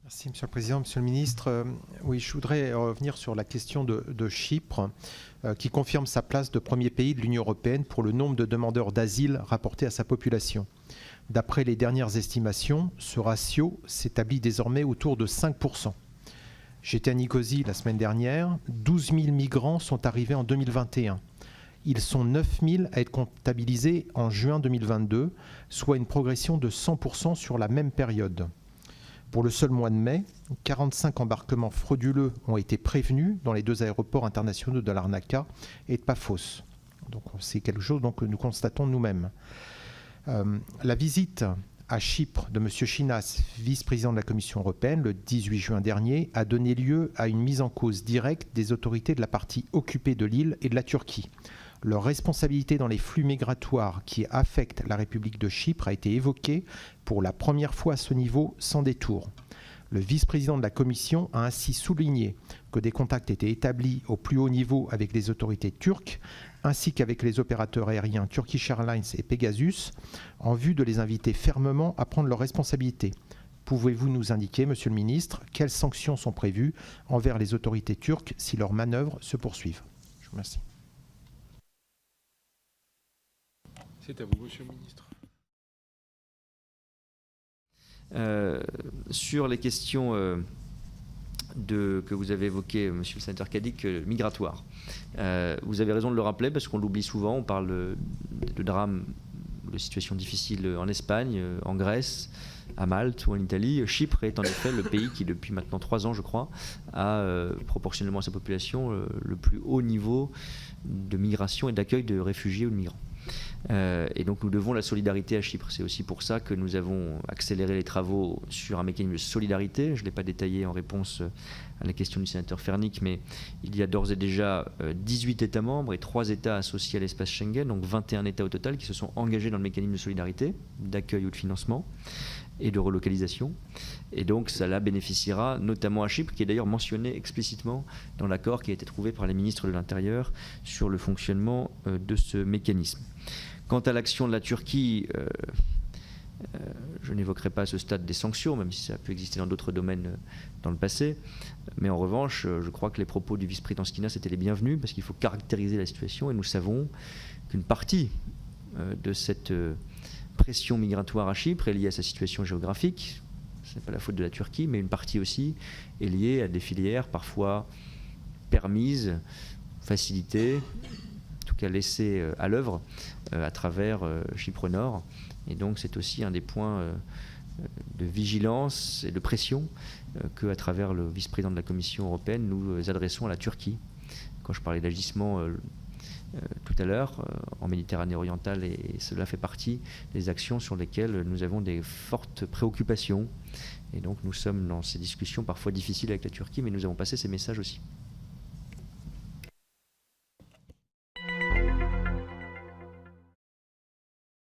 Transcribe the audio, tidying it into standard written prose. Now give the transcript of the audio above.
Merci Monsieur le Président, Monsieur le Ministre. Oui, je voudrais revenir sur la question de Chypre, qui confirme sa place de premier pays de l'Union européenne pour le nombre de demandeurs d'asile rapportés à sa population. D'après les dernières estimations, ce ratio s'établit désormais autour de 5%. J'étais à Nicosie la semaine dernière, 12 000 migrants sont arrivés en 2021. Ils sont 9 000 à être comptabilisés en juin 2022, soit une progression de 100% sur la même période. Pour le seul mois de mai, 45 embarquements frauduleux ont été prévenus dans les 2 aéroports internationaux de Larnaca et de Paphos. Donc c'est quelque chose que nous constatons nous-mêmes. La visite à Chypre de M. Chinas, vice-président de la Commission européenne, le 18 juin dernier, a donné lieu à une mise en cause directe des autorités de la partie occupée de l'île et de la Turquie. Leur responsabilité dans les flux migratoires qui affectent la République de Chypre a été évoquée pour la première fois à ce niveau sans détour. Le vice-président de la Commission a ainsi souligné que des contacts étaient établis au plus haut niveau avec les autorités turques, ainsi qu'avec les opérateurs aériens Turkish Airlines et Pegasus, en vue de les inviter fermement à prendre leurs responsabilités. Pouvez-vous nous indiquer, Monsieur le Ministre, quelles sanctions sont prévues envers les autorités turques si leurs manœuvres se poursuivent? Je vous remercie. C'est à vous, Monsieur le Ministre. Sur les questions que vous avez évoquées, Monsieur le sénateur Cadic, migratoires. Vous avez raison de le rappeler parce qu'on l'oublie souvent. On parle de drames, de situations difficiles en Espagne, en Grèce, à Malte ou en Italie. Chypre est en effet le pays qui, depuis maintenant 3 ans, je crois, a proportionnellement à sa population le plus haut niveau de migration et d'accueil de réfugiés ou de migrants. Et donc nous devons la solidarité à Chypre. C'est aussi pour ça que nous avons accéléré les travaux sur un mécanisme de solidarité. Je ne l'ai pas détaillé en réponse à la question du sénateur Fernic, mais il y a d'ores et déjà 18 États membres et 3 États associés à l'espace Schengen, donc 21 États au total qui se sont engagés dans le mécanisme de solidarité, d'accueil ou de financement et de relocalisation. Et donc cela bénéficiera notamment à Chypre, qui est d'ailleurs mentionné explicitement dans l'accord qui a été trouvé par les ministres de l'Intérieur sur le fonctionnement de ce mécanisme. Quant à l'action de la Turquie, je n'évoquerai pas à ce stade des sanctions, même si ça a pu exister dans d'autres domaines dans le passé. Mais en revanche, je crois que les propos du vice-président Skinas étaient les bienvenus, parce qu'il faut caractériser la situation, et nous savons qu'une partie de cette pression migratoire à Chypre est liée à sa situation géographique. Ce n'est pas la faute de la Turquie, mais une partie aussi est liée à des filières parfois permises, facilitées, en tout cas laissées à l'œuvre à travers Chypre Nord. Et donc c'est aussi un des points de vigilance et de pression qu'à travers le vice-président de la Commission européenne, nous adressons à la Turquie. Quand je parlais d'agissement tout à l'heure en Méditerranée orientale, et cela fait partie des actions sur lesquelles nous avons des fortes préoccupations. Et donc nous sommes dans ces discussions parfois difficiles avec la Turquie, mais nous avons passé ces messages aussi.